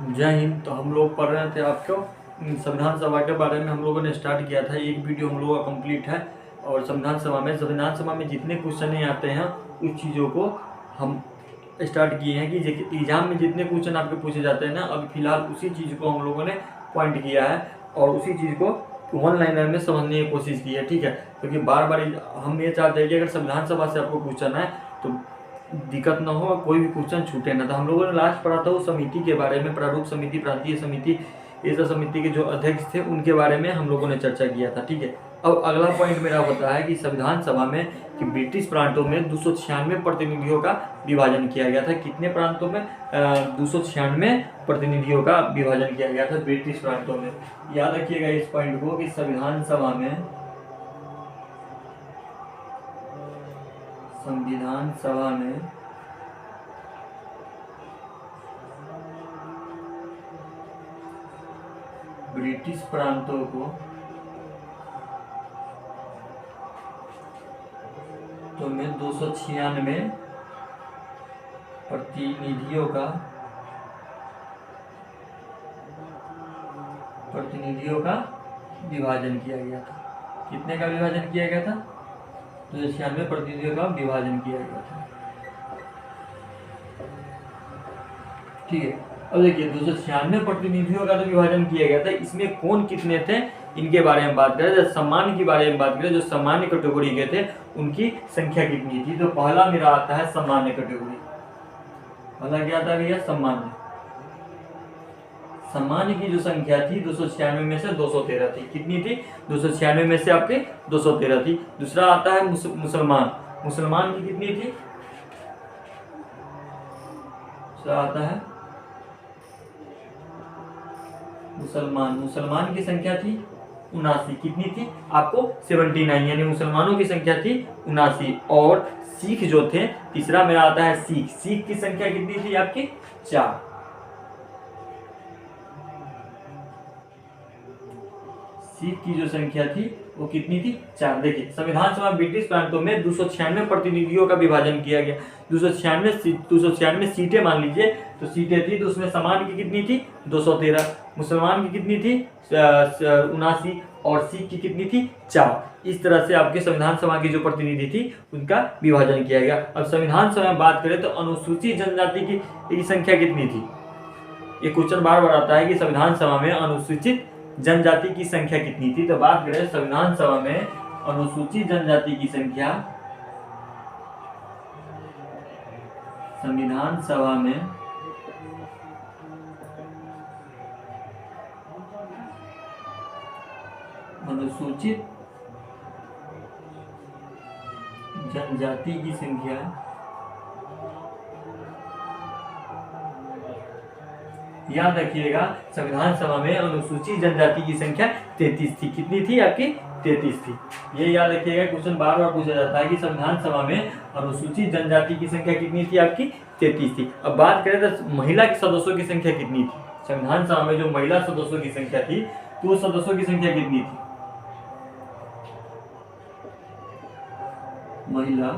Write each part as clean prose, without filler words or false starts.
जय हिंद। तो हम लोग पढ़ रहे थे आपको संविधान सभा के बारे में। हम लोगों ने स्टार्ट किया था, एक वीडियो हम लोगों का कंप्लीट है। और संविधान सभा में जितने क्वेश्चन आते हैं उस चीज़ों को हम स्टार्ट किए हैं कि एग्जाम में जितने क्वेश्चन आपके पूछे जाते हैं ना, अभी फिलहाल उसी चीज़ को हम लोगों ने पॉइंट किया है और उसी चीज़ को वन लाइनर में समझने की कोशिश की है। ठीक है, क्योंकि बार बार हम ये चाहते हैं कि अगर संविधान सभा से आपको क्वेश्चन है तो दिक्कत ना हो, कोई भी क्वेश्चन छूटे ना। तो हम लोगों ने लास्ट पढ़ा था उस समिति के बारे में, प्रारूप समिति, प्रांतीय समिति, इस समिति के जो अध्यक्ष थे उनके बारे में हम लोगों ने चर्चा किया था। ठीक है, अब अगला पॉइंट मेरा होता है कि संविधान सभा में कि ब्रिटिश प्रांतों में 296 प्रतिनिधियों का विभाजन किया गया था। कितने प्रांतों में? 296 प्रतिनिधियों का विभाजन किया गया था ब्रिटिश प्रांतों में। याद रखिएगा इस पॉइंट को कि संविधान सभा में ब्रिटिश प्रांतों को तो में 296 प्रतिनिधियों का विभाजन किया गया था। कितने का विभाजन किया गया था? 296 प्रतिनिधियों का विभाजन किया गया था। ठीक है, अब देखिए 296 प्रतिनिधियों का तो विभाजन किया गया था। इसमें कौन कितने थे इनके बारे में बात करें। जब सामान्य के बारे में बात करें, जो सामान्य कैटेगरी के थे उनकी संख्या कितनी थी। तो पहला मेरा आता है सामान्य कैटेगरी। पहला क्या आता है भैया? सामान्य की जो संख्या थी 296 में से 213 थी। कितनी थी? 296 में से आपके 213 थी। दूसरा आता है मुसलमान की कितनी थी? दूसरा आता है मुसलमान की संख्या थी 79। कितनी थी? आपको 79, यानी मुसलमानों की संख्या थी 79। और सिख जो थे, तीसरा मेरा आता है सिख की संख्या कितनी थी आपकी? 4। सिख की जो संख्या थी वो कितनी थी? 4। देखिए संविधान सभा ब्रिटिश प्रांतों में 296 प्रतिनिधियों का विभाजन किया गया। 296 सीटें मान लीजिए, तो सीटें थी तो उसमें सामान्य की कितनी थी? 213। मुसलमान की कितनी थी? 79। और सिख की कितनी थी? 4। इस तरह से आपके संविधान सभा की जो प्रतिनिधि थी उनका विभाजन किया गया। अब संविधान सभा में बात करें तो अनुसूचित जनजाति की संख्या कितनी थी? ये क्वेश्चन बार बार आता है कि संविधान सभा में अनुसूचित जनजाति की संख्या कितनी थी। तो बात करें संविधान सभा में अनुसूचित जनजाति की संख्या, संविधान सभा में अनुसूचित जनजाति की संख्या याद रखिएगा, संविधान सभा में अनुसूचित जनजाति की संख्या 33 थी। कितनी थी आपकी? 33 थी। ये याद रखिएगा, क्वेश्चन बार बार पूछा जाता है कि संविधान सभा में अनुसूचित जनजाति की संख्या कितनी थी आपकी? 33 थी। अब बात करें तो महिला के सदस्यों की संख्या कितनी थी? संविधान सभा में जो महिला सदस्यों की संख्या थी तो वो सदस्यों की संख्या कितनी थी? महिला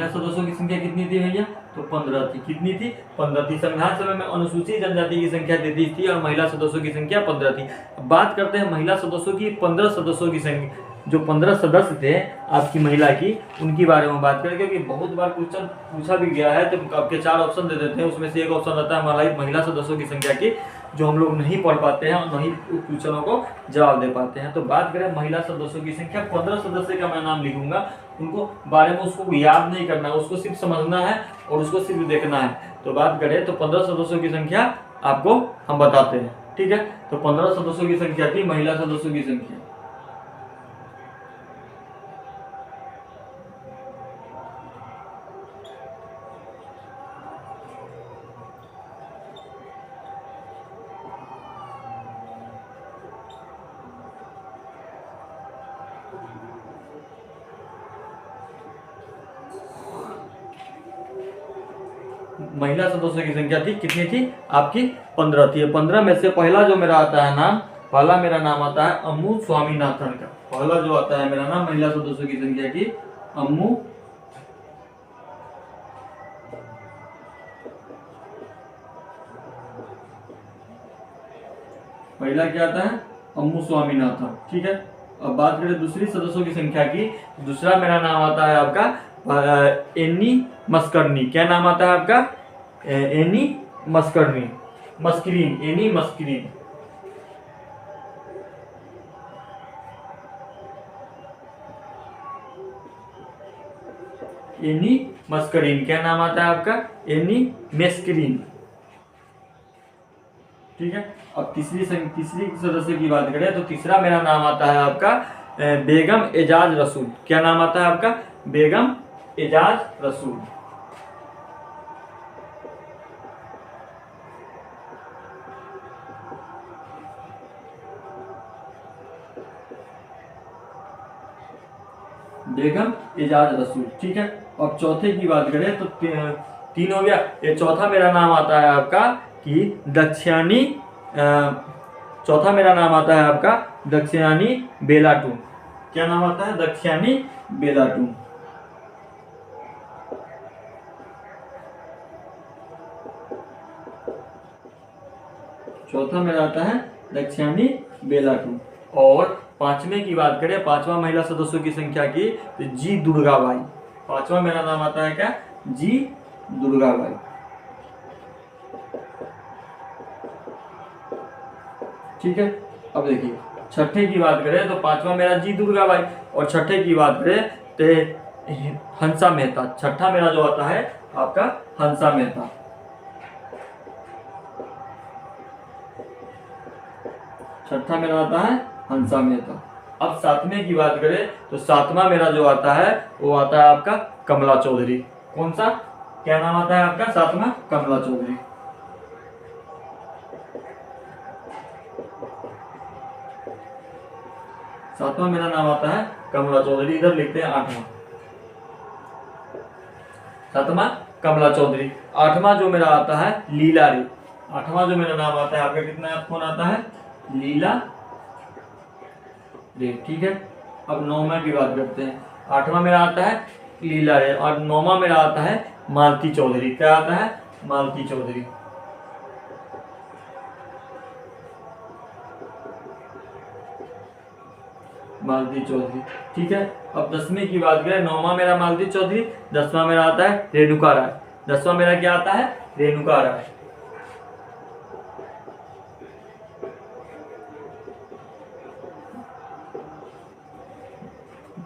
सदस्यों की संख्या कितनी थी भैया? तो 15 थी। कितनी थी? 15 थी। संविधान सभा में अनुसूचित जनजाति की संख्या 33 थी और महिला सदस्यों की संख्या 15 थी। अब बात करते हैं महिला सदस्यों की। 15 सदस्यों की संख्या, जो 15 सदस्य थे आपकी महिला की, उनके बारे में बात करें, क्योंकि बहुत बार क्वेश्चन पूछा भी गया है। तो आपके 4 ऑप्शन दे देते हैं, उसमें से एक ऑप्शन रहता है महिला सदस्यों की संख्या की, जो हम लोग नहीं पढ़ पाते हैं और नहीं क्वेश्चनों को जवाब दे पाते हैं। तो बात करें महिला सदस्यों की संख्या, 15 सदस्य का मैं नाम लिखूंगा, उनको बारे में उसको याद नहीं करना, उसको सिर्फ समझना है और उसको सिर्फ देखना है। तो बात करें तो 15 सदस्यों की संख्या आपको हम बताते हैं। ठीक है, तो 15 सदस्यों की संख्या थी महिला सदस्यों की संख्या। महिला सदस्यों की संख्या थी कितनी थी आपकी? 15 थी। 15 में से पहला जो मेरा आता है नाम, पहला मेरा नाम आता है अम्मू स्वामीनाथन का। पहला जो आता है मेरा नाम महिला सदस्यों की संख्या की अम्मू पहला क्या आता है? अम्मू स्वामीनाथन। ठीक है, अब बात करें दूसरी सदस्यों की संख्या की। दूसरा मेरा नाम आता है आपका एनी मस्करनी। क्या नाम आता है आपका? एनी मस्करनी, मस्करीन, एनी मस्करीन। एनी मस्करीन। क्या नाम आता है आपका? एनी मेस्करीन। ठीक है, अब तीसरी सदस्य की बात करें तो तीसरा मेरा नाम आता है आपका बेगम एजाज रसूल। क्या नाम आता है आपका? बेगम एजाज रसूल। बेगम एजाज रसूल। ठीक है, अब चौथे की बात करें तो तीन हो गया। ये चौथा मेरा नाम आता है आपका कि दक्षिणी, चौथा मेरा नाम आता है आपका दक्षिणी बेलाटून। क्या नाम आता है? दक्षिणी बेलाटून। चौथा मेरा आता है दक्षिणी बेलाटून। और पांचवें की बात करें, पांचवा महिला सदस्यों की संख्या की तो जी दुर्गाबाई। पांचवा मेरा नाम आता है क्या? जी दुर्गाबाई। ठीक है, अब देखिए छठे की बात करें तो पांचवा मेरा जी दुर्गाबाई और छठे की बात करें तो हंसा मेहता। छठा मेरा जो आता है आपका हंसा मेहता। छठा मेरा आता है हंसा मेहता। अब सातवें की बात करें तो सातवां मेरा जो आता है वो आता है आपका कमला चौधरी। कौन सा? क्या नाम आता है आपका? सातवां कमला चौधरी। सातवां मेरा नाम आता है कमला चौधरी। इधर लिखते हैं आठवां। सातवां कमला चौधरी। आठवां जो मेरा आता है लीला रे। आठवां जो मेरा नाम आता है आपका कितना कौन आता है? लीला रे। ठीक है, अब नौवां की बात करते हैं। आठवां मेरा आता है लीला रे और नौवां मेरा आता है मालती चौधरी। क्या आता है? मालती चौधरी। मालती चौधरी। ठीक है, अब 10वीं की बात करें। नौवां मेरा मालती चौधरी, 10वां मेरा आता है रेणुका राय। 10वां मेरा क्या आता है? रेणुका राय।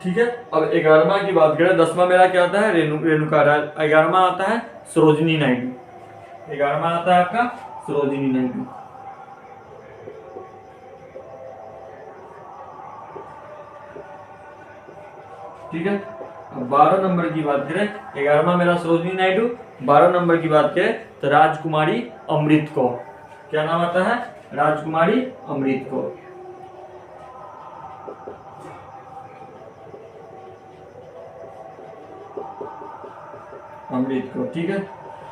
ठीक है, अब 11वां की बात करें। 10वां मेरा क्या आता है? रेणुका राय। 11वां आता है सरोजिनी नायडू। 11वां आता है आपका सरोजिनी नायडू। ठीक है, अब 12 नंबर की बात करें। 11वां मेरा सरोजिनी नायडू। 12 नंबर की बात करें तो राजकुमारी अमृत कौर। क्या नाम आता है? राजकुमारी अमृत कौर। अमृत कौर। ठीक है,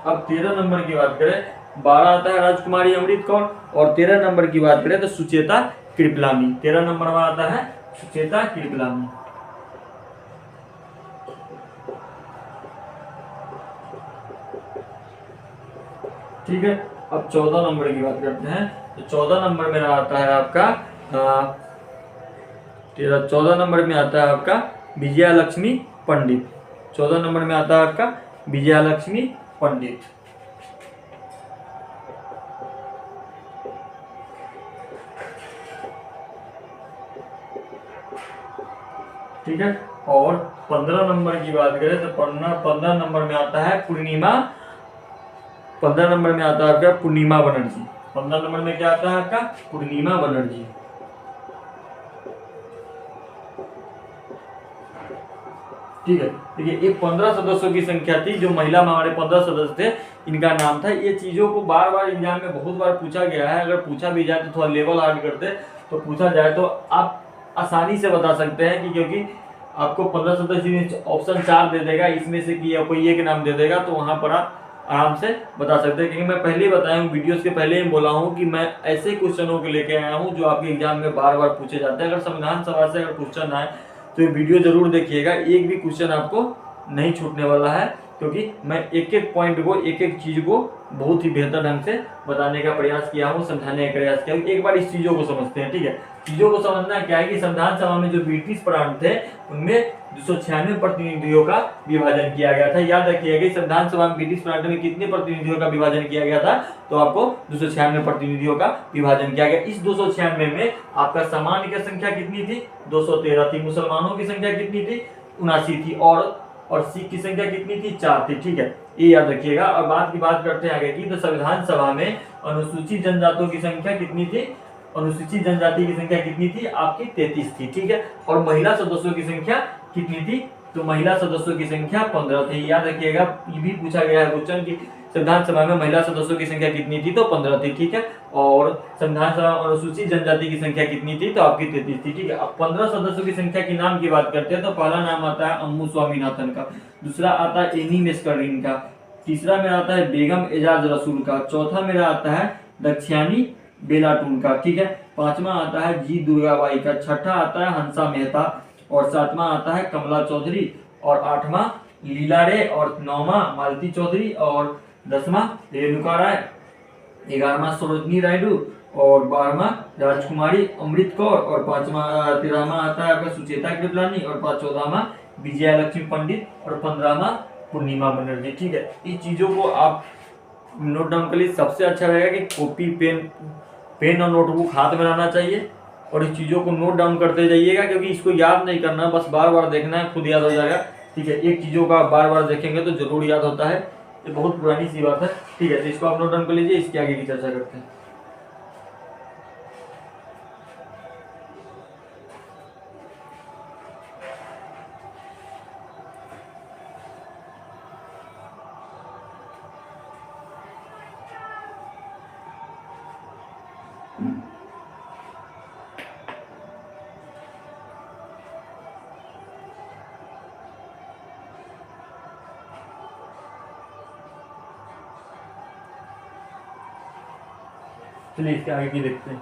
अब 13 नंबर की बात करें। 12 आता है राजकुमारी अमृत कौर और 13 नंबर की बात करें तो सुचेता कृपलानी। 13 नंबर में आता है सुचेता कृपलानी। ठीक है, अब 14 नंबर की बात करते हैं तो 14 नंबर मेरा आता है आपका 14 नंबर में आता है आपका विजया लक्ष्मी पंडित। 14 नंबर में आता है आपका विजया लक्ष्मी पंडित। ठीक है, और 15 नंबर की बात करें तो 15 नंबर में आता है पूर्णिमा। 15 नंबर में आता है आपका पूर्णिमा बनर्जी। 15 नंबर में क्या आता है आपका? पूर्णिमा बनर्जी। ठीक है, देखिए ये 15 सदस्यों की संख्या थी। जो महिला में हमारे 15 सदस्य थे इनका नाम था। ये चीजों को बार बार एग्जाम में बहुत बार पूछा गया है। अगर पूछा भी जाए तो थोड़ा लेवल हार्ड करते तो पूछा जाए तो आप आसानी से बता सकते हैं कि क्योंकि आपको 15 सदस्य ऑप्शन 4 दे देगा, इसमें से कि कोई एक नाम दे देगा तो वहां पर आप आराम से बता सकते हैं। क्योंकि मैं पहले ही बताया हूँ, वीडियोस के पहले ही बोला हूँ कि मैं ऐसे क्वेश्चनों को लेके आया हूँ जो आपके एग्जाम में बार बार पूछे जाते हैं। अगर संविधान सभा से अगर क्वेश्चन आए तो ये वीडियो जरूर देखिएगा, एक भी क्वेश्चन आपको नहीं छूटने वाला है, क्योंकि मैं एक एक पॉइंट को, एक एक चीज को बहुत ही बेहतर ढंग से बताने का प्रयास किया हूँ, समझाने का प्रयास किया हूँ। एक बार इस चीजों को समझते हैं, ठीक है। चीजों को समझना क्या है कि संविधान सभा में जो ब्रिटिश प्रांत थे उनमें 296 प्रतिनिधियों का विभाजन किया गया था। याद रखिएगा कि संविधान सभा में ब्रिटिश प्रांत में कितने प्रतिनिधियों का विभाजन किया गया था, तो आपको 296 प्रतिनिधियों का विभाजन किया गया। इस 296 में आपका सामान्य की संख्या कितनी थी, 213 थी। मुसलमानों की संख्या कितनी थी, 79 थी। और सिख की संख्या कितनी थी, 4 थी, ठीक है, ये याद रखिएगा। और बात करते हैं आगे की, तो संविधान सभा में अनुसूचित जनजातियों की संख्या कितनी थी, अनुसूचित जनजाति की संख्या कितनी थी, आपकी 33 थी, ठीक है। और महिला सदस्यों की संख्या कितनी थी, तो महिला सदस्यों की संख्या 15 थी। याद रखिएगा, ये भी पूछा गया है क्वेश्चन की संविधान सभा में महिला सदस्यों की संख्या कितनी थी, तो 15 थी, ठीक है। और संविधान सभा में अनुसूचित जनजाति की संख्या कितनी थी, तो आपकी 33 थी, ठीक है। अब 15 सदस्यों की संख्या के नाम की बात करते हैं, तो पहला नाम आता है अम्मू स्वामीनाथन का, दूसरा आता है एनी मेस्करिन का, तीसरा मेरा आता है बेगम एजाज रसूल का, चौथा मेरा आता है दक्षिणी बेलाटून का, ठीक है। पांचवा आता है जी दुर्गाबाई का, छठा आता है हंसा मेहता, और सातवां आता है कमला चौधरी, और आठवां लीला रे, और नौवां मालती चौधरी, और 10वां रेणुका राय, 11वां सरोजनी रायडू, और 12वां राजकुमारी अमृत कौर, और 13वां आता है आपका सुचेता कृपलानी, और 14वां विजया लक्ष्मी पंडित, और 15वां पूर्णिमा बनर्जी, ठीक है। इस चीजों को आप नोट डाउन कर लीजिए। सबसे अच्छा रहेगा कि कॉपी पेन और नोटबुक हाथ में रहना चाहिए, और इस चीज़ों को नोट डाउन करते जाइएगा, क्योंकि इसको याद नहीं करना, बस बार बार देखना है, खुद याद हो जाएगा, ठीक है। एक चीज़ों का बार बार देखेंगे तो जरूर याद होता है, ये बहुत पुरानी सी बात है, ठीक है। तो इसको आप नोट डाउन कर लीजिए, इसके आगे की चर्चा करते हैं। चलिए इसके आगे की देखते हैं।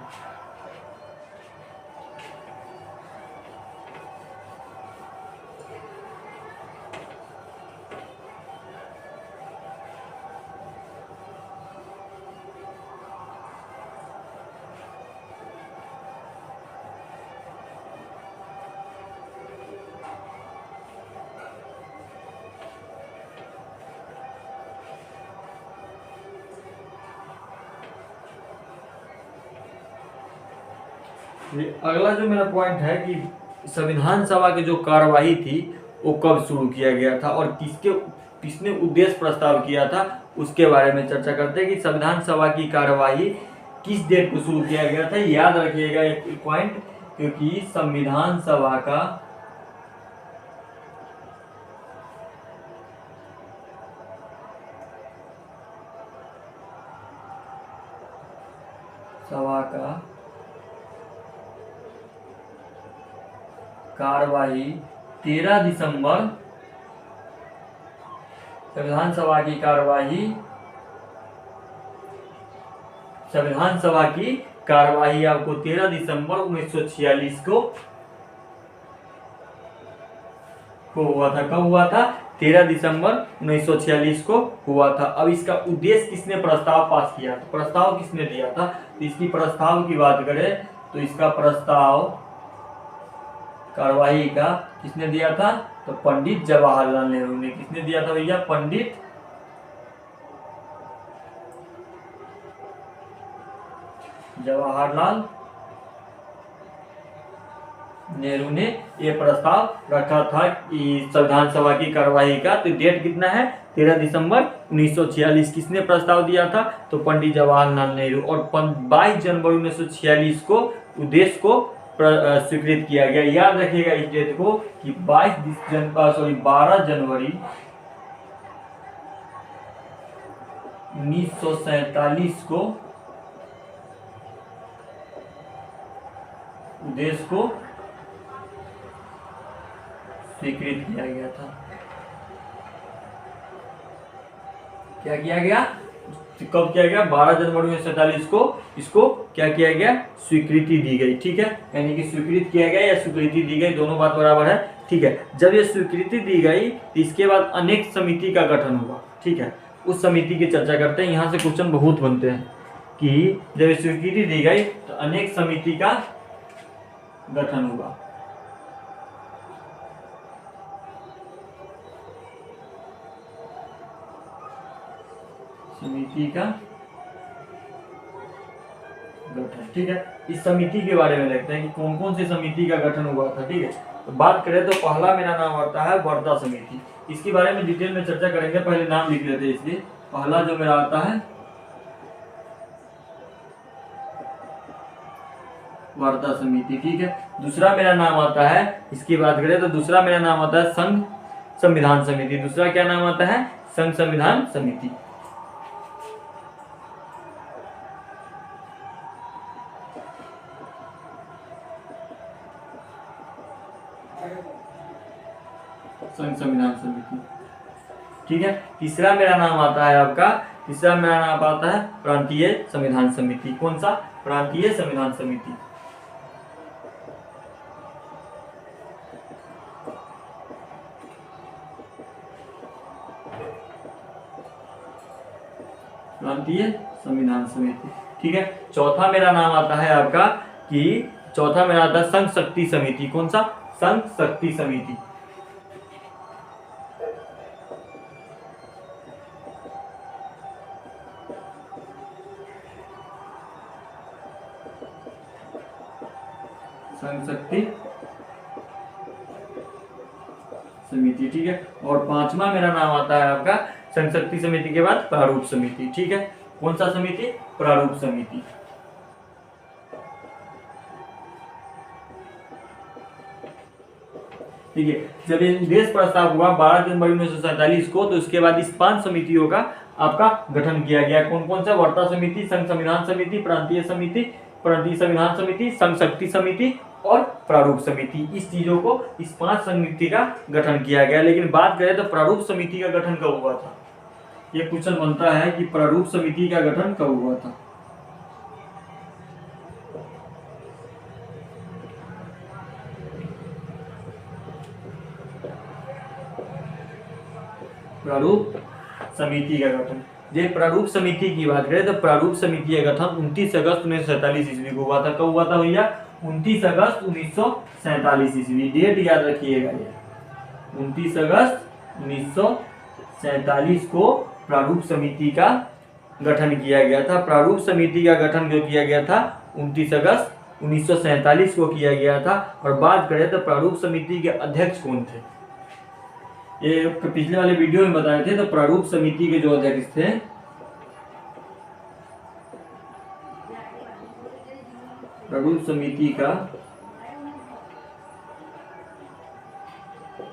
अगला जो मेरा पॉइंट है कि संविधान सभा की जो कार्यवाही थी वो कब शुरू किया गया था, और किसने उद्देश्य प्रस्ताव किया था, उसके बारे में चर्चा करते हैं कि संविधान सभा की कार्यवाही किस डेट को शुरू किया गया था। याद रखिएगा एक पॉइंट, क्योंकि संविधान सभा का कार्यवाही 13 दिसंबर, संविधान सभा की कार्यवाही, आपको 13 दिसंबर 1946 को हुआ था। कब हुआ था, 13 दिसंबर 1946 को हुआ था। अब इसका उद्देश्य किसने प्रस्ताव पास किया, तो प्रस्ताव किसने दिया था, तो इसकी प्रस्ताव की बात करें तो इसका प्रस्ताव कार्यवाही का किसने दिया था, तो पंडित जवाहरलाल नेहरू ने। किसने दिया था भैया, पंडित जवाहरलाल नेहरू ने ये प्रस्ताव रखा था कि संविधान सभा की कार्यवाही का। तो डेट कितना है, 13 दिसंबर 1946। किसने प्रस्ताव दिया था, तो पंडित जवाहरलाल नेहरू। और 22 जनवरी 1946 को उद्देश्य को स्वीकृत किया गया। याद रखिएगा इस डेट को कि 12 जनवरी 1947 को उद्देश्य को स्वीकृत किया गया था। क्या किया गया, कब किया गया, 12 जनवरी 1947 को इसको क्या किया गया, स्वीकृति दी गई। ठीक है, यानी कि स्वीकृत किया गया या स्वीकृति दी गई, दोनों बात बराबर है। ठीक है, जब ये स्वीकृति दी गई तो इसके बाद अनेक समिति का गठन हुआ। ठीक है, उस समिति की चर्चा करते हैं। यहाँ से क्वेश्चन बहुत बनते हैं कि जब स्वीकृति दी गई तो अनेक समिति का गठन हुआ। समिति का गठन। ठीक है, इस समिति के बारे में देखते हैं कि कौन कौन सी समिति का गठन हुआ था। ठीक है, तो बात करें तो पहला मेरा नाम आता है वर्धा समिति। इसके बारे में डिटेल में चर्चा करेंगे, पहले नाम लिख लेते हैं। इसलिए पहला जो मेरा आता है वर्धा समिति। ठीक है, दूसरा मेरा नाम आता है, इसकी बात करें तो दूसरा मेरा नाम आता है संघ संविधान समिति। दूसरा क्या नाम आता है, संघ संविधान समिति। संघ संविधान समिति। ठीक है, तीसरा मेरा नाम आता है आपका, तीसरा मेरा नाम आता है प्रांतीय संविधान समिति। कौन सा, प्रांतीय संविधान समिति। प्रांतीय संविधान समिति। ठीक है, चौथा मेरा नाम आता है आपका कि चौथा मेरा आता है संघ शक्ति समिति। कौन सा, संघ शक्ति समिति। संघ शक्ति समिति। ठीक है, और पांचवा मेरा नाम आता है आपका संघ शक्ति समिति के बाद प्रारूप समिति। ठीक है, कौन सा समिति, प्रारूप समिति। ठीक है, जब ये उद्देश्य प्रस्ताव हुआ 12 जनवरी 1947 को, तो उसके बाद इस 5 समितियों का आपका गठन किया गया। कौन कौन सा, वर्धा समिति, संघ संविधान समिति, प्रांतीय समिति, प्रांतीय संविधान समिति, संघ शक्ति समिति और प्रारूप समिति। इस चीजों को, इस 5 समिति का गठन किया गया। लेकिन बात करें तो प्रारूप समिति का गठन कब हुआ था, ये क्वेश्चन बनता है कि प्रारूप समिति का गठन कब हुआ था। प्रारूप समिति का गठन, ये प्रारूप समिति की बात करें तो प्रारूप समिति का गठन 29 अगस्त 1947 ईस्वी को हुआ था। कब हुआ था भैया, 29 अगस्त 1947 ईस्वी। डेट याद रखिएगा, ये 29 अगस्त 1947 को प्रारूप समिति का गठन किया गया था। प्रारूप समिति का गठन जो किया गया था 29 अगस्त 1947 को किया गया था। और बात करें तो प्रारूप समिति के अध्यक्ष कौन थे, ये पिछले वाले वीडियो में बताए थे। तो प्रारूप समिति के जो अध्यक्ष थे, प्रारूप समिति का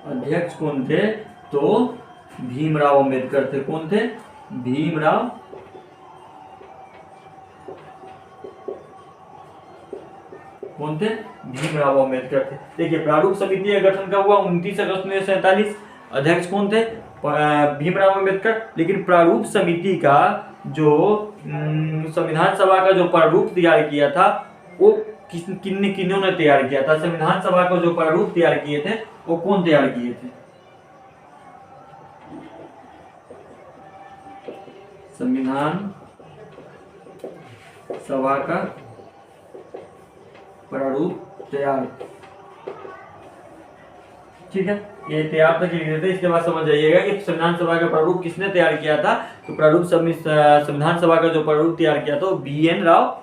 अध्यक्ष कौन थे, तो भीमराव अंबेडकर थे। कौन थे, भीमराव कौन थे, भीमराव अंबेडकर थे। देखिए, प्रारूप समिति का गठन कब हुआ, 29 अगस्त 1947। अध्यक्ष कौन थे, भीमराव अंबेडकर। लेकिन प्रारूप समिति का जो संविधान सभा का जो प्रारूप तैयार किया था, वो किन्होंने तैयार किया था। संविधान सभा का जो प्रारूप तैयार किए थे, वो कौन तैयार किए थे, संविधान सभा का प्रारूप तैयार। ठीक है, ये तैयार तक लिख देते। इसके बाद समझ जाइएगा कि संविधान सभा का प्रारूप किसने तैयार किया था। तो प्रारूप संविधान सभा का जो प्रारूप तैयार किया था, BN राव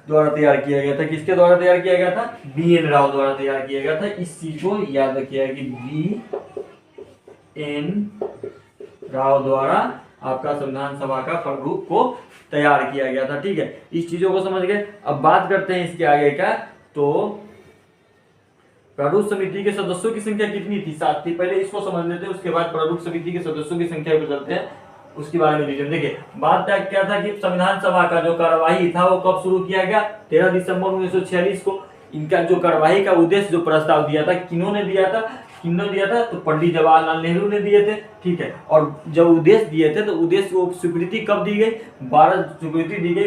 द्वारा तैयार किया गया था। किसके द्वारा तैयार किया गया था, BN राव द्वारा तैयार किया गया था। इस चीज को याद रखिएगा कि BN राव द्वारा आपका संविधान सभा का प्रारूप को तैयार किया गया था। ठीक है, इस चीजों को समझ गए। अब बात करते हैं इसके आगे का। तो प्रारूप समिति के सदस्यों की संख्या कितनी थी, 7 थी। पहले इसको समझ लेते हैं, उसके बाद प्रारूप समिति के सदस्यों की संख्या पर चलते हैं, उसके बारे में डिटेल। देखिए, बात क्या था कि संविधान सभा का जो कार्यवाही था वो कब शुरू किया गया, 13 दिसंबर 1946 को। इनका जो कार्यवाही का उद्देश्य, जो प्रस्ताव दिया था, किन्होंने दिया था, किन्होंने दिया था? तो पंडित जवाहरलाल नेहरू ने दिए थे, ठीक है। और जब उद्देश्य दिए थे तो उद्देश्य को स्वीकृति कब दी गई?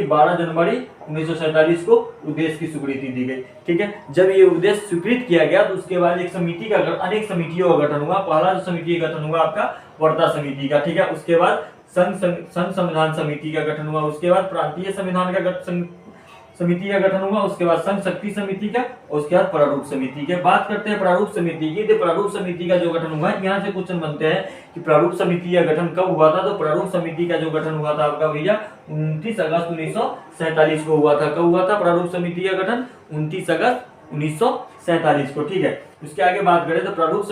12 जनवरी 1947 को उद्देश्य की स्वीकृति दी गई, ठीक है। जब ये उद्देश्य स्वीकृत किया गया तो उसके बाद एक समिति का अनेक समितियों का गठन हुआ। पहला जो समिति का गठन हुआ आपका वर्धा समिति का, ठीक है। उसके बाद संघ संविधान समिति का गठन हुआ, उसके बाद प्रांतीय संविधान का समिति का गठन हुआ, उसके बाद संघ शक्ति समिति का, और उसके बाद प्रारूप समिति के। बात करते हैं प्रारूप समिति की। तो प्रारूप समिति का जो गठन हुआ है, यहाँ से क्वेश्चन बनते हैं कि प्रारूप समिति का गठन कब हुआ था? तो प्रारूप समिति का जो गठन हुआ था आपका भैया 29 अगस्त 1947 को हुआ था। कब हुआ था प्रारूप समिति का गठन? 29 अगस्त 1947 को, ठीक है। उसके आगे बात करें तो प्रारूप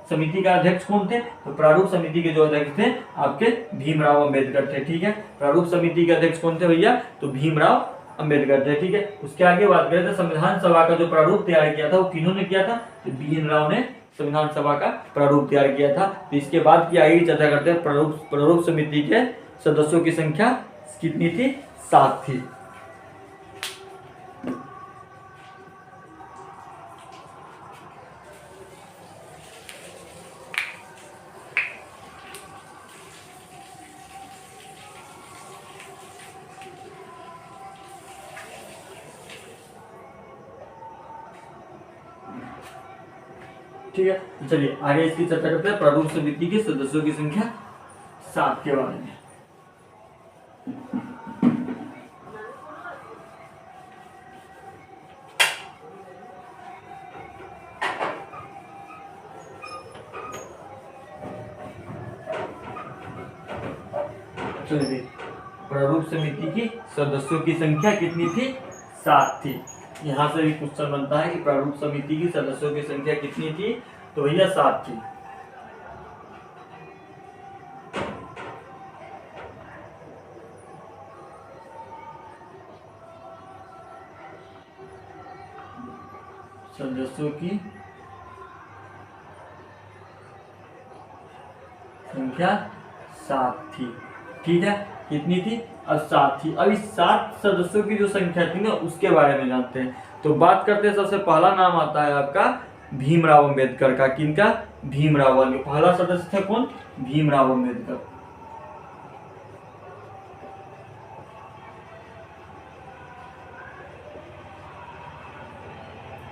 समिति का अध्यक्ष कौन थे? तो प्रारूप समिति के जो अध्यक्ष थे आपके भीमराव अंबेडकर थे, ठीक है। प्रारूप समिति के अध्यक्ष कौन थे भैया? तो भीमराव अंबेडकर थे, ठीक है। उसके आगे बात करें तो संविधान सभा का जो प्रारूप तैयार किया था वो किन्होंने किया था? तो BN राव ने संविधान सभा का प्रारूप तैयार किया था। तो इसके बाद की आगे चर्चा करते हैं प्रारूप समिति के सदस्यों की संख्या कितनी थी? 7 थी। ठीक है, चलिए आगे इसकी चर्चा करते हैं। प्रारूप समिति के सदस्यों की संख्या 7 के बारे में। चलिए, प्रारूप समिति की सदस्यों की संख्या कितनी थी? 7 थी। यहाँ से भी क्वेश्चन बनता है कि प्रारूप समिति की सदस्यों की संख्या कितनी थी? तो भैया 7 थी। सदस्यों की संख्या 7 थी, ठीक है। कितनी थी? अब 7 थी। अब इस 7 सदस्यों की जो संख्या थी ना उसके बारे में जानते हैं। तो बात करते हैं, सबसे पहला नाम आता है आपका भीमराव अंबेडकर का। किनका? भीमराव। पहला सदस्य थे कौन? भीमराव अंबेडकर,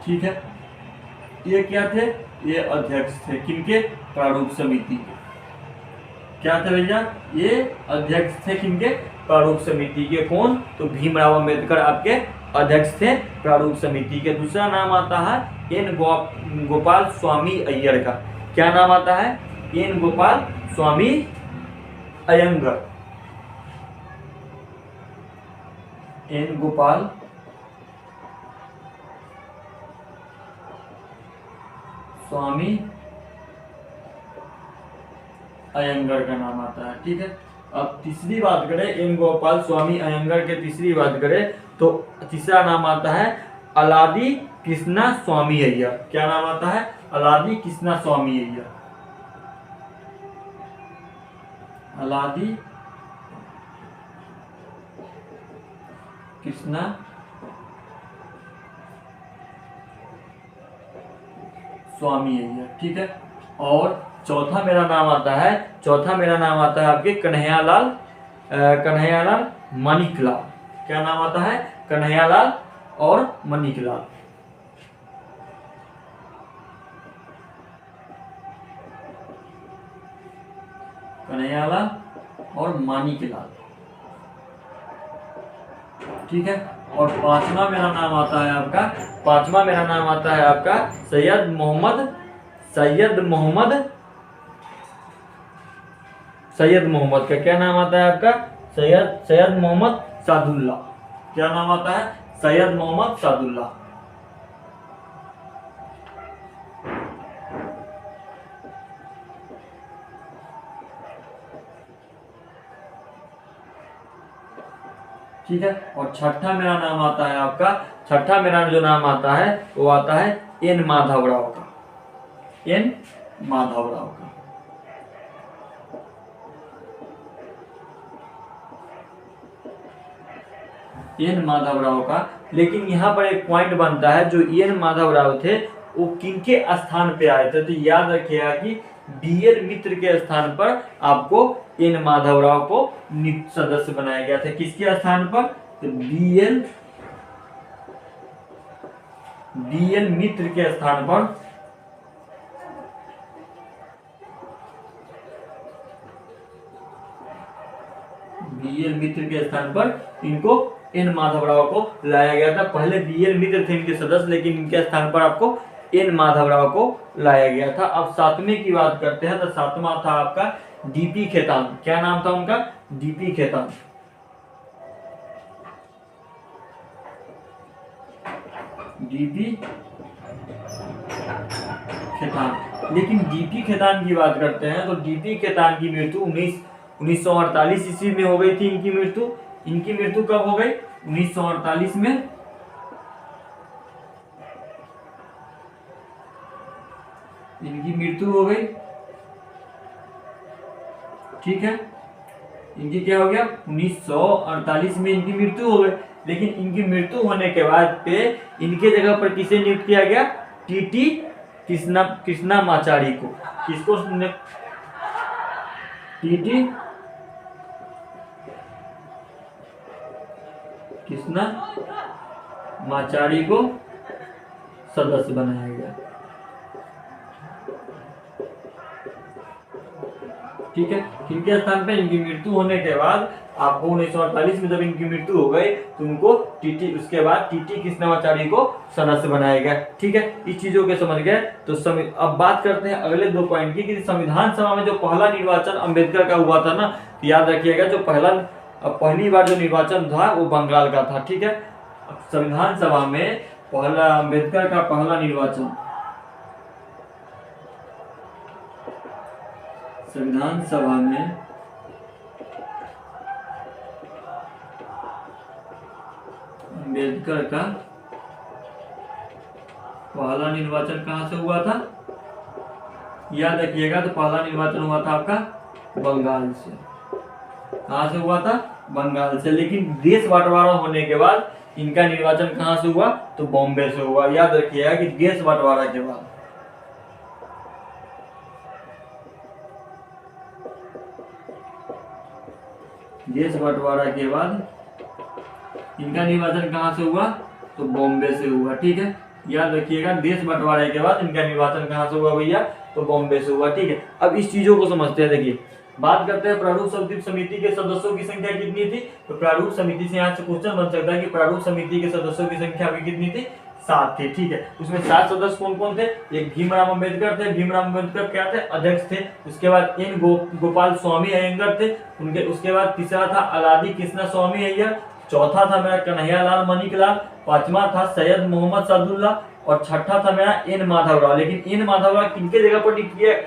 ठीक है। ये क्या थे? ये अध्यक्ष थे। किनके? प्रारूप समिति के। क्या थे भैया? ये अध्यक्ष थे। किनके? प्रारूप समिति के। कौन? तो भीमराव अंबेडकर आपके अध्यक्ष थे प्रारूप समिति के। दूसरा नाम आता है एन गोपाल स्वामी अय्यर का। क्या नाम आता है? एन गोपाल स्वामी अयंगर। एन गोपाल स्वामी अयंगर का नाम आता है, ठीक है। अब तीसरी बात करें, एन गोपाल स्वामी अयंगर के तीसरी बात करें तो तीसरा नाम आता है अलादी कृष्णा स्वामी अय्यर। क्या नाम आता है? अलादी कृष्णा स्वामी अय्यर। अलादी कृष्णा स्वामी अय्यर, ठीक है। और चौथा मेरा नाम आता है आपके कन्हैयालाल मानिकलाल। क्या नाम आता है? कन्हैयालाल और मानिकलाल। कन्हैयालाल और मानिकलाल, ठीक है। और पांचवा मेरा नाम आता है आपका सैयद मोहम्मद का। क्या नाम आता है आपका? सैयद मोहम्मद सादुल्ला। क्या नाम आता है? सैयद मोहम्मद सादुल्ला। ठीक है। और छठा मेरा नाम आता है आपका, छठा मेरा जो नाम आता है वो आता है एन माधवराव का। एन माधवराव का, एन माधवराव का। लेकिन यहाँ पर एक पॉइंट बनता है, जो एन माधवराव थे वो किनके स्थान पे आए थे, तो याद रखिएगा कि बीएल मित्र के स्थान पर आपको एन माधवराव को नियुक्त सदस्य बनाया गया था। किसके स्थान पर, तो बीएल मित्र के स्थान पर बीएल मित्र के स्थान पर इनको एन माधवराव को लाया गया था। पहले बीएल मित्र थे इनके सदस्य, लेकिन इनके स्थान पर आपको एन माधवराव को लाया गया था। अब सातवें की बात करते हैं, तो सातवां था आपका डीपी खेतान। क्या नाम था उनका, डीपी खेतान। डीपी खेतान। लेकिन डीपी खेतान की बात करते हैं तो डीपी खेतान की मृत्यु 1948 ईस्वी में हो गई थी। इनकी मृत्यु कब हो गई, 1948 में। इनकी मृत्यु हो गई, ठीक है। इनकी क्या हो गया, 1948 में इनकी मृत्यु हो गई। लेकिन इनकी मृत्यु होने के बाद पे इनके जगह पर किसे नियुक्त किया गया, टीटी कृष्णामाचारी को। किसको, टीटी कृष्णामाचारी को सदस्य बनाया गया, ठीक है। इनके स्थान पे इनकी मृत्यु होने के बाद आपको 1948 में जब इनकी मृत्यु हो गई तो उनको टीटी, उसके बाद टीटी कृष्णामाचारी को सदस्य बनाया गया, ठीक है। इस चीजों के समझ गए। तो अब बात करते हैं अगले 2 पॉइंट की, कि संविधान सभा में जो पहला निर्वाचन अंबेडकर का हुआ था ना, तो याद रखिएगा जो पहली बार जो निर्वाचन था वो बंगाल का था, ठीक है। संविधान सभा में पहला अंबेडकर का पहला निर्वाचन, संविधान सभा में अंबेडकर का पहला निर्वाचन कहां से हुआ था, याद रखिएगा। तो पहला निर्वाचन हुआ था आपका बंगाल से। कहां से हुआ था, बंगाल से। लेकिन देश बंटवारा होने के बाद इनका निर्वाचन कहां से हुआ, तो बॉम्बे से हुआ। याद रखिएगा कि देश बंटवारा के बाद, देश बंटवारा के बाद इनका निर्वाचन कहां से हुआ, तो बॉम्बे से हुआ, ठीक है। याद रखिएगा देश बंटवारे के बाद इनका निर्वाचन कहां से हुआ भैया, तो बॉम्बे से हुआ, ठीक है। अब इस चीजों को समझते हैं। देखिए बात करते हैं प्रारूप समिति के सदस्यों की संख्या कितनी थी, तो प्रारूप समिति से यहाँ से क्वेश्चन बन सकता है कि प्रारूप समिति के सदस्यों की संख्या अभी कितनी थी, 7 थे, ठीक है। उसमें 7 सदस्य कौन कौन थे, एक भीमराव अम्बेडकर थे। भीमराव अम्बेडकर क्या थे, अध्यक्ष थे। उसके बाद एन गोपाल स्वामी अयंगर थे। उसके बाद तीसरा था अलादी कृष्णा स्वामी अय्यर। चौथा था मेरा कन्हैयालाल मणिकलाल। पांचवा था सैयद मोहम्मद सादुल्ला। और छठा था मेरा एन माधवराव। लेकिन एन माधवराव किनके जगह पर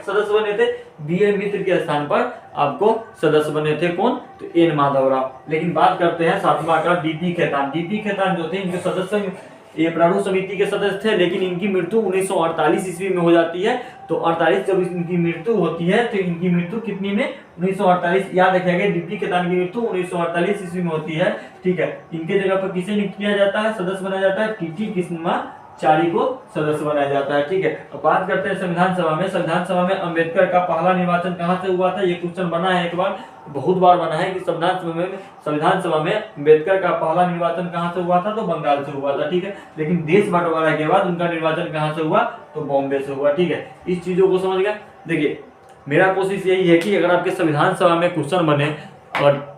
सदस्य बने थे, बीएल मित्र के स्थान पर आपको सदस्य बने थे। कौन, तो एन माधवराव। लेकिन बात करते हैं सातवां का डीपी खेतान। डीपी खेतान जो थे इनके सदस्य, ये प्रारूप समिति के सदस्य थे, लेकिन इनकी मृत्यु 1948 ईस्वी में हो जाती है। तो 48 जब इनकी मृत्यु होती है तो इनकी मृत्यु कितनी में, 1948। याद रखिएगा डीपी खेतान की मृत्यु 1948 ईस्वी में होती है, ठीक है। इनके जगह पर किसे नियुक्त किया जाता है, सदस्य बनाया जाता है, टीटी कृष्णामाचारी को सदस्य बनाया जाता है, ठीक है। अब बात करते हैं संविधान सभा में। संविधान सभा में अंबेडकर का पहला निर्वाचन कहां से हुआ था, ये क्वेश्चन बना है एक बार, बहुत बार बना है कि संविधान सभा में अंबेडकर का पहला निर्वाचन कहां से हुआ था, तो बंगाल से हुआ था, ठीक है। लेकिन देश बंटवारा के बाद उनका निर्वाचन कहां से हुआ, तो बॉम्बे से हुआ, ठीक है। इस चीजों को समझ गए। देखिए मेरा कोशिश यही है कि अगर आपके संविधान सभा में क्वेश्चन बने और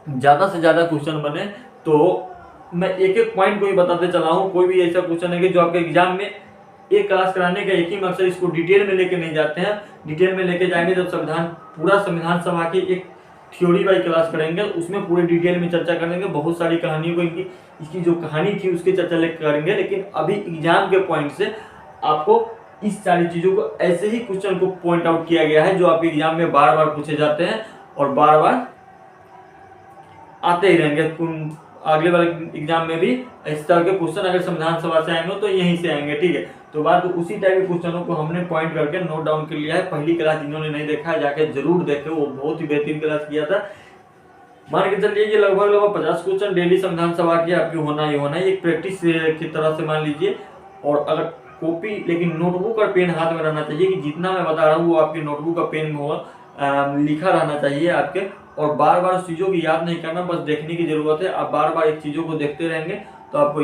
ज्यादा से ज्यादा क्वेश्चन बने तो मैं एक एक पॉइंट को ही बताते चला हूँ। कोई भी ऐसा क्वेश्चन है कि जो आपके एग्जाम में एक क्लास कराने का एक ही मकसद, इसको डिटेल में लेके नहीं जाते हैं। डिटेल में लेके जाएंगे जब पूरा संविधान सभा की एक थ्योरी वाइज क्लास करेंगे, उसमें पूरे डिटेल में चर्चा करेंगे। बहुत सारी कहानियों को इसकी जो कहानी थी उसकी चर्चा करेंगे। लेकिन अभी एग्जाम के पॉइंट से आपको इस सारी चीजों को ऐसे ही क्वेश्चन को पॉइंट आउट किया गया है जो आपके एग्जाम में बार बार पूछे जाते हैं और बार बार आते ही रहेंगे। अगले वाले एग्जाम में भी इस तरह के क्वेश्चन अगर संविधान सभा से आएंगे तो यहीं से आएंगे, ठीक है। तो बात उसी टाइप के क्वेश्चनों को हमने पॉइंट करके नोट डाउन कर लिया है। पहली क्लास जिन्होंने नहीं देखा है जाके जरूर देखे, वो बहुत ही बेहतरीन क्लास किया था। मान के चलिए ये लगभग 50 क्वेश्चन डेली संविधान सभा की आपकी होना ही होना है, एक प्रैक्टिस की तरह से मान लीजिए। और अगर कॉपी, लेकिन नोटबुक और पेन हाथ में रहना चाहिए कि जितना मैं बता रहा हूँ वो आपकी नोटबुक और पेन में होगा, लिखा रहना चाहिए आपके। और बार बार उस चीज़ों की याद नहीं करना, बस देखने की ज़रूरत है। आप बार बार एक चीज़ों को देखते रहेंगे तो आपको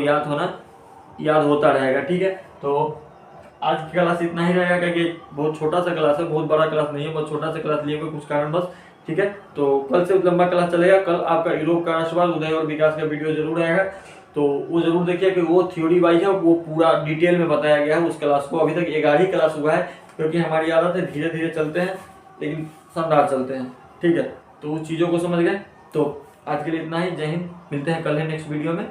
याद होता रहेगा। ठीक है, तो आज की क्लास इतना ही रहेगा, क्योंकि बहुत छोटा सा क्लास है, बहुत बड़ा क्लास नहीं है, बहुत छोटा सा क्लास लिए कुछ कारण बस। ठीक है, तो कल से लंबा क्लास चलेगा। कल आपका यूरोप का राष्ट्रवाद, उदय और विकास का वीडियो जरूर आएगा, तो वो जरूर देखिए कि वो थ्योरी वाइज है, वो पूरा डिटेल में बताया गया है उस क्लास को। अभी तक 11 ही क्लास हुआ है, क्योंकि हमारी आदत है धीरे धीरे चलते हैं लेकिन शानदार चलते हैं। ठीक है, तो उस चीज़ों को समझ गए। तो आज के लिए इतना ही। जय हिंद, मिलते हैं कल है नेक्स्ट वीडियो में।